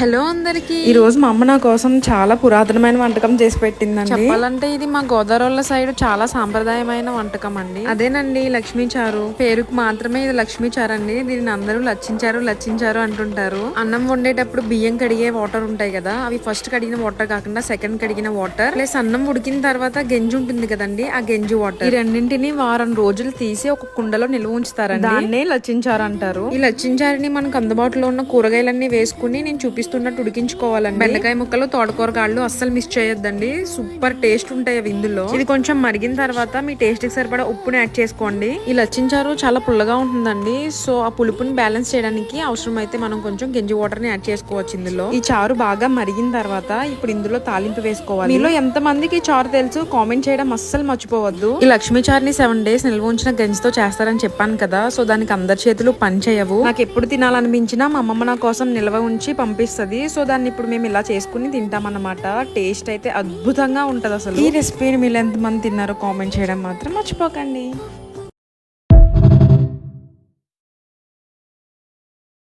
Hello అందరికి. ఈ రోజు మా అమ్మ నా కోసం చాలా పురాతనమైన వంటకం చేసి పెట్టిందండి. చెప్పాలంటే ఇది మా గోదావరి సైడ్ చాలా సాంప్రదాయమైన వంటకం అండి. అదేనండి లక్ష్మీ చారు. పేరుకు మాత్రమే ఇది లక్ష్మీ చారు అండి. దీన్ని అందరూ లచ్చించారు అంటుంటారు. అన్నం వండేటప్పుడు బియ్యం కడిగే వాటర్ ఉంటాయి కదా, అవి ఫస్ట్ కడిగిన వాటర్ కాకుండా సెకండ్ కడిగిన వాటర్ ప్లస్ అన్నం ఉడికిన తర్వాత గంజి ఉంటుంది కదండి, ఆ గంజి వాటర్, ఈ రెండింటిని వారం రోజులు తీసి ఒక కుండలో నిల్వ ఉంచుతారండి. దాన్నే లచ్చించారు అంటారు. ఈ లచ్చించారుని మనకు అందుబాటులో ఉన్న కూరగాయలన్నీ వేసుకుని నేను చూపిస్తున్నట్టు ఉడికించుకోవాలండి. బెండకాయ ముక్కలు, తోటకూర కాళ్ళు అస్సలు మిస్ చేయొద్దండి. సూపర్ టేస్ట్ ఉంటాయి అవి ఇందులో. ఇది కొంచెం మరిగిన తర్వాత మీ టేస్ట్ కి సరిపడా ఉప్పుని యాడ్ చేసుకోండి. ఈ లచ్చించారు చాలా పుల్లగా ఉంటుందండి. సో ఆ పులుపుని బ్యాలెన్స్ చేయడానికి అవసరం అయితే మనం కొంచెం గంజి వాటర్ ని యాడ్ చేసుకోవచ్చు ఇందులో. ఈ చారు బాగా మరిగిన తర్వాత ఇప్పుడు ఇందులో తాలింపు వేసుకోవాలి. మీలో ఎంత మందికి చారు తెలుసు కామెంట్ చేయడం అస్సలు మర్చిపోవద్దు. ఈ లక్ష్మీ చారుని 7 days నిల్వ ఉంచిన గంజితో చేస్తారని చెప్పాను కదా, సో దానికి అందరి చేతులు పని చేయవు. నాకు ఎప్పుడు తినాలనిపించినా మా అమ్మమ్మ నా కోసం నిల్వ ఉంచి పంపిస్తుంది. సో దాన్ని ఇప్పుడు మేము ఇలా చేసుకుని తింటామన్నమాట. టేస్ట్ అయితే అద్భుతంగా ఉంటది అసలు. ఈ రెసిపీని మీరు ఎంతమంది తిన్నారో కామెంట్ చేయడం మాత్రం మర్చిపోకండి.